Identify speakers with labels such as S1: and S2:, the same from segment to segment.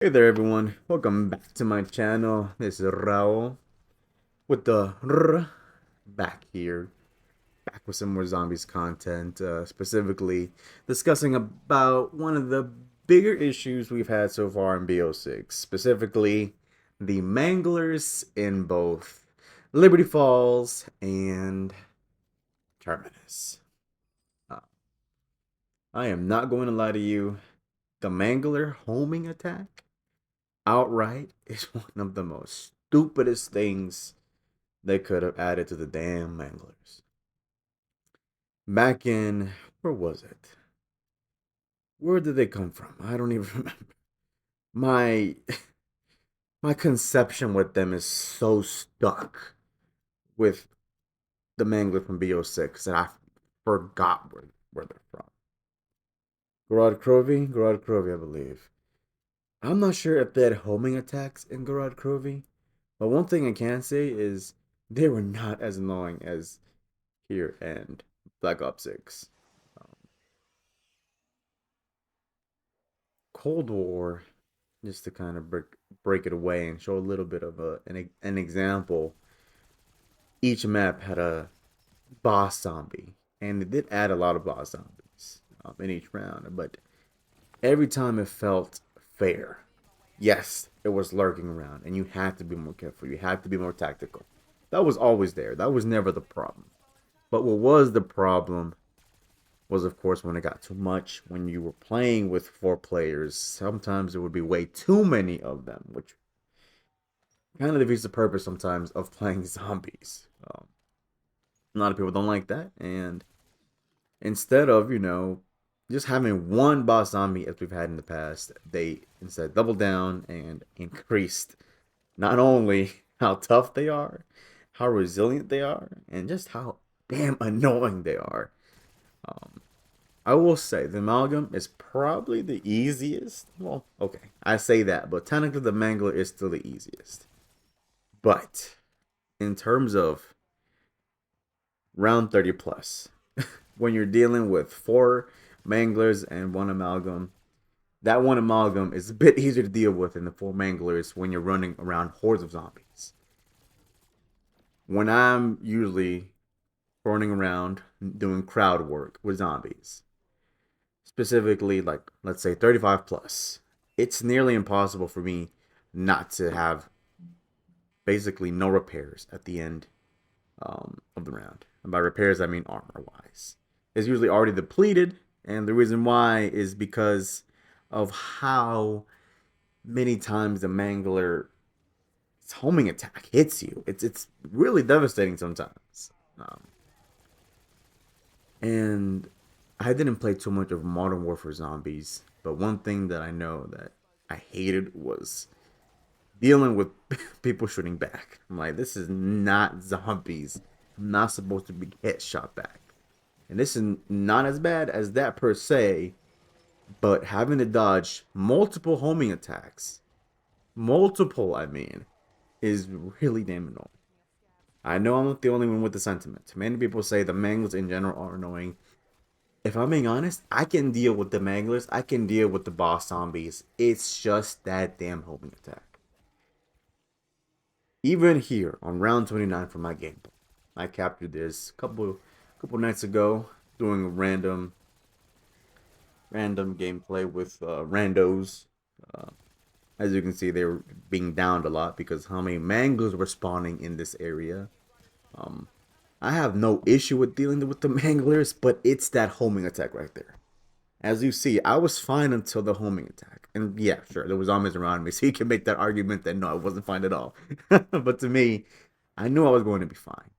S1: Hey there, everyone. Welcome back to my channel. This is Raul with the back here, back with some more zombies content, specifically discussing about one of the bigger issues we've had so far in BO6, specifically the manglers in both Liberty Falls and Terminus. Uh, I am not going to lie to you. The mangler homing attack outright is one of the most stupidest things they could have added to the damn Manglers. Back in, where was it? Where did they come from? I don't even remember. My my conception with them is so stuck with the Mangler from BO6 that I forgot where they're from. Gorod Krovi, I believe. I'm not sure if they had homing attacks in Gorod Krovi, but one thing I can say is they were not as annoying as here and Black Ops 6. Um, Cold War, just to kind of break it away and show a little bit of an example. Each map had a boss zombie, and it did add a lot of boss zombies in each round, but every time it felt fair. Yes, it was lurking around, and you had to be more careful. You had to be more tactical. That was always there. That was never the problem. But what was the problem was, of course, when it got too much. When you were playing with four players, sometimes there would be way too many of them, which kind of defeats the purpose sometimes of playing zombies. A lot of people don't like that, and instead of just having one boss zombie as we've had in the past, they instead doubled down and increased not only how tough they are, how resilient they are, and just how damn annoying they are. Um, I will say the amalgam is probably the easiest. Well, okay, I say that, but technically the mangler is still the easiest. But in terms of round 30 plus, when you're dealing with four manglers and one amalgam, that one amalgam is a bit easier to deal with than the four manglers when you're running around hordes of zombies. When I'm usually running around doing crowd work with zombies, specifically like let's say 35 plus, it's nearly impossible for me not to have basically no repairs at the end of the round. And by repairs, I mean armor wise. It's usually already depleted, and the reason why is because of how many times the mangler's homing attack hits you. It's really devastating sometimes. And I didn't play too much of Modern Warfare Zombies, but one thing that I know that I hated was dealing with people shooting back. I'm like, this is not zombies. I'm not supposed to be hit shot back. And this is not as bad as that per se, but having to dodge multiple homing attacks, multiple, I mean, is really damn annoying. I know I'm not the only one with the sentiment. Many people say the mangles in general are annoying. If I'm being honest, I can deal with the manglers. I can deal with the boss zombies. It's just that damn homing attack. Even here on round 29 for my gameplay, I captured this couple nights ago doing a random gameplay with randos. Uh, as you can see, they were being downed a lot because how many manglers were spawning in this area. Um, I have no issue with dealing with the manglers, but it's that homing attack right there. As you see, I was fine until the homing attack. And yeah, sure, there was zombies around me, so you can make that argument that no, I wasn't fine at all. But to me, I knew I was going to be fine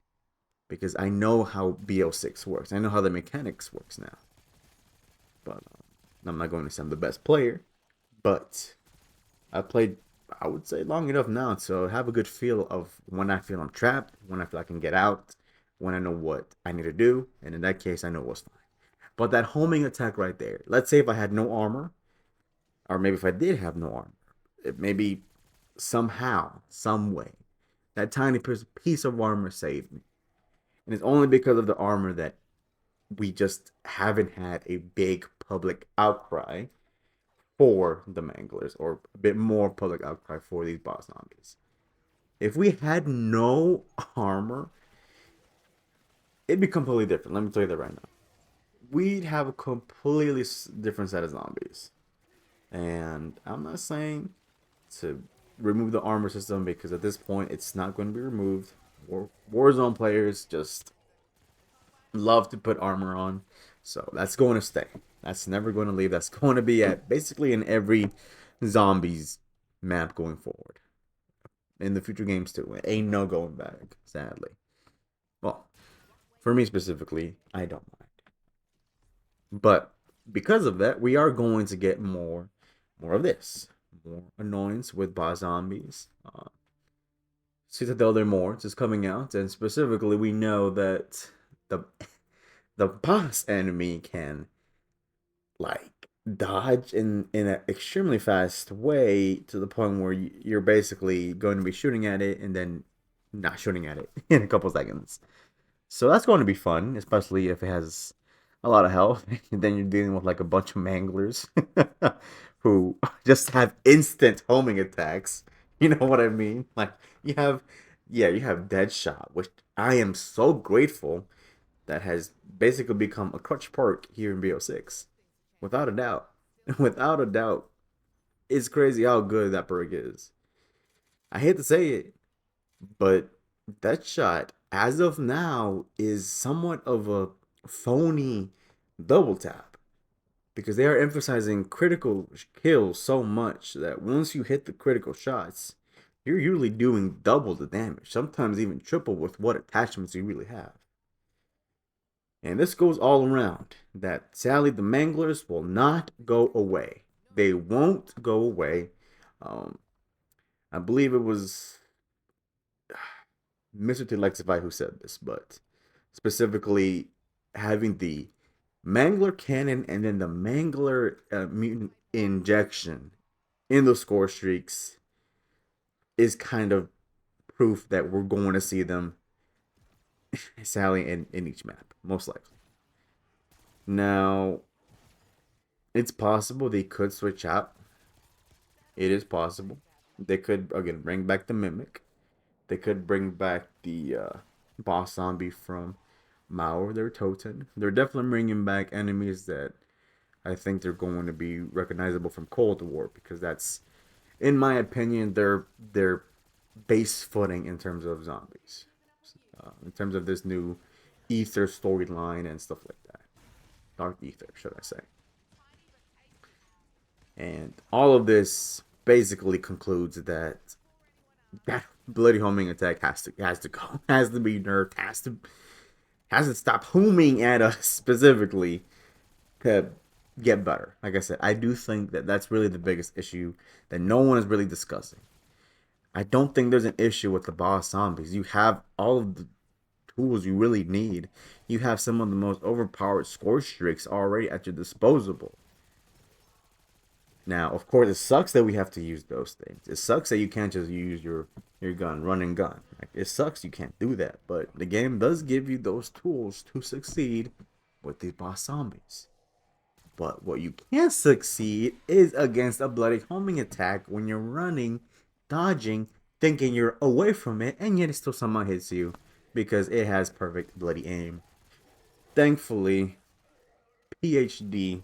S1: because I know how BO6 works. I know how the mechanics works now. But I'm not going to say I'm the best player, but I played, I would say, long enough now to have a good feel of when I feel I'm trapped, when I feel I can get out, when I know what I need to do, and in that case, I know what's fine. But that homing attack right there, let's say if I had no armor, or maybe if I did have no armor, it maybe somehow, some way, that tiny piece of armor saved me. And it's only because of the armor that we just haven't had a big public outcry for the Manglers, or a bit more public outcry for these boss zombies. If we had no armor, it'd be completely different. Let me tell you that right now. We'd have a completely different set of zombies. And I'm not saying to remove the armor system, because at this point it's not going to be removed. Warzone players just love to put armor on, so that's going to stay. That's never going to leave. That's going to be at basically in every zombies map going forward in the future games too. Ain't no going back, sadly. Well, for me specifically, I don't mind. But because of that, we are going to get more of this, more annoyance with boss zombies. Citadel Remorse is coming out, and specifically, we know that the the boss enemy can like dodge in an extremely fast way, to the point where you're basically going to be shooting at it and then not shooting at it in a couple seconds. So that's going to be fun, especially if it has a lot of health. And then you're dealing with like a bunch of manglers who just have instant homing attacks. You know what I mean? Like you have, yeah, you have Deadshot, which I am so grateful that has basically become a crutch perk here in BO6. Without a doubt. Without a doubt. It's crazy how good that perk is. I hate to say it, but that shot, as of now, is somewhat of a phony double tap, because they are emphasizing critical kills so much that once you hit the critical shots, you're usually doing double the damage, sometimes even triple with what attachments you really have. And this goes all around that sadly the Manglers will not go away. They won't go away. Um, I believe it was Mr. Telexify who said this, but specifically having the Mangler cannon and then the Mangler mutant injection in the score streaks is kind of proof that we're going to see them sadly in each map, most likely. Now, it's possible they could switch out. It is possible. They could, again, bring back the Mimic. They could bring back the boss zombie from Mauer, their Toten. They're definitely bringing back enemies that I think they're going to be recognizable from Cold War, because that's, in my opinion, their base footing in terms of zombies, in terms of this new Ether storyline and stuff like that. Dark Ether, should I say? And all of this basically concludes that bloody homing attack has to go, has to be nerfed, has to stop homing at us specifically to get better. Like I said, I do think that that's really the biggest issue that no one is really discussing. I don't think there's an issue with the boss zombies. You have all of the tools you really need. You have some of the most overpowered score streaks already at your disposal. Now, of course, it sucks that we have to use those things. It sucks that you can't just use your gun, run and gun. Like, it sucks you can't do that. But the game does give you those tools to succeed with these boss zombies. But what you can't succeed is against a bloody homing attack when you're running, dodging, thinking you're away from it, and yet it still somehow hits you because it has perfect bloody aim. Thankfully, PhD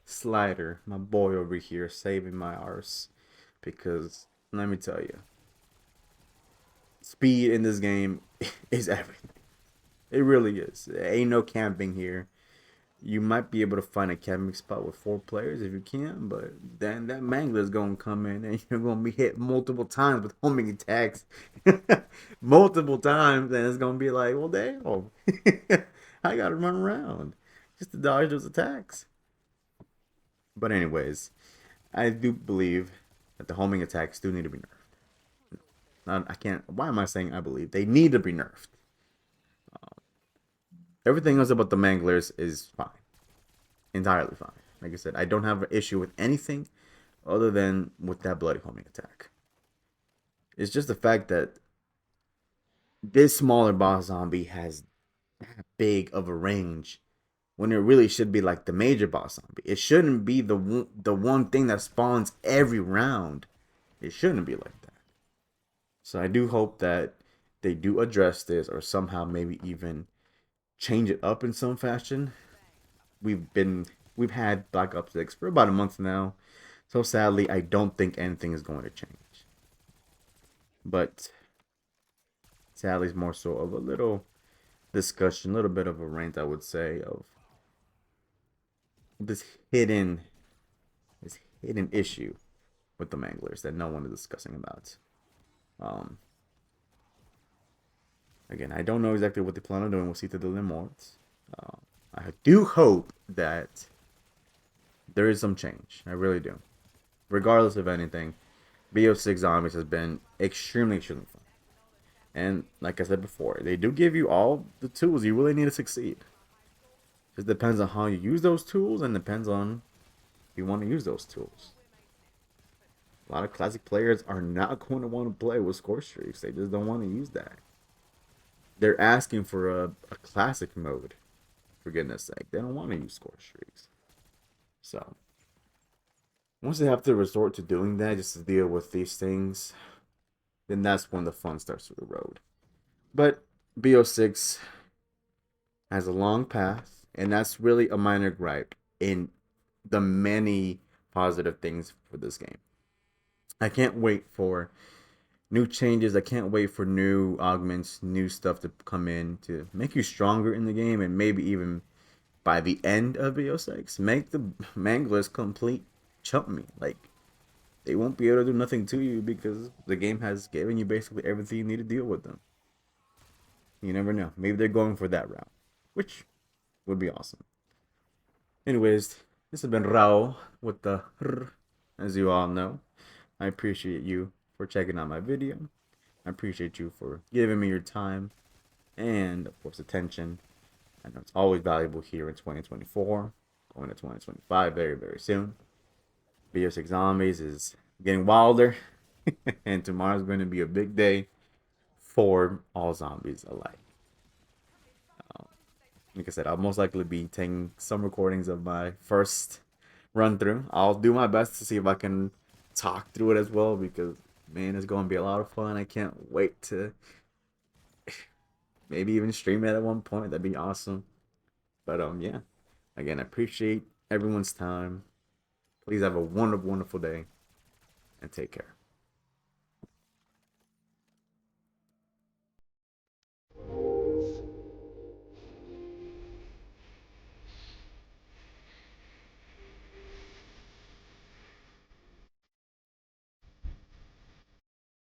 S1: Slider, my boy over here, saving my arse. Because let me tell you, speed in this game is everything. It really is. There ain't no camping here. You might be able to find a camping spot with 4 players if you can, but then that mangler is gonna come in and you're gonna be hit multiple times with homing attacks, multiple times, and it's gonna be like, well, damn, I gotta run around just to dodge those attacks. But anyways, I do believe that the homing attacks do need to be nerfed. I can't. Why am I saying I believe they need to be nerfed? Everything else about the manglers is fine, entirely fine. Like I said, I don't have an issue with anything other than with that bloody homing attack. It's just the fact that this smaller boss zombie has that big of a range when it really should be like the major boss zombie. It shouldn't be the one thing that spawns every round. It shouldn't be like that. So I do hope that they do address this or somehow maybe even change it up in some fashion. We've been we've had Black Ops 6 for about a month now. So sadly, I don't think anything is going to change. But sadly, it's more so of a little discussion, a little bit of a rant, I would say, of this hidden this hidden issue with the Manglers that no one is discussing about. Um, Again, I don't know exactly what they plan on doing with Cita de la Mort. Uh, I do hope that there is some change. I really do. Regardless of anything, BO6 Zombies has been extremely, extremely fun. And like I said before, they do give you all the tools you really need to succeed. It depends on how you use those tools and depends on if you want to use those tools. A lot of classic players are not going to want to play with score streaks. They just don't want to use that. They're asking for a classic mode, for goodness sake. They don't want to use score streaks. So, once they have to resort to doing that just to deal with these things, then that's when the fun starts to erode. But BO6 has a long path, and that's really a minor gripe in the many positive things for this game. I can't wait for new changes. I can't wait for new augments, new stuff to come in to make you stronger in the game, and maybe even by the end of BO6, make the Manglers complete chump me. Like, they won't be able to do nothing to you because the game has given you basically everything you need to deal with them. You never know. Maybe they're going for that route, which would be awesome. Anyways, this has been Rao with the as you all know. I appreciate you for checking out my video. I appreciate you for giving me your time and, of course, attention. I know it's always valuable here in 2024, going to 2025 very, very soon. BO6 Zombies is getting wilder, and tomorrow's going to be a big day for all zombies alike. Like I said, I'll most likely be taking some recordings of my first run through. I'll do my best to see if I can talk through it as well because, man, it's going to be a lot of fun. I can't wait to maybe even stream it at one point. That'd be awesome. But yeah. Again, I appreciate everyone's time. Please have a wonderful, wonderful day and take care.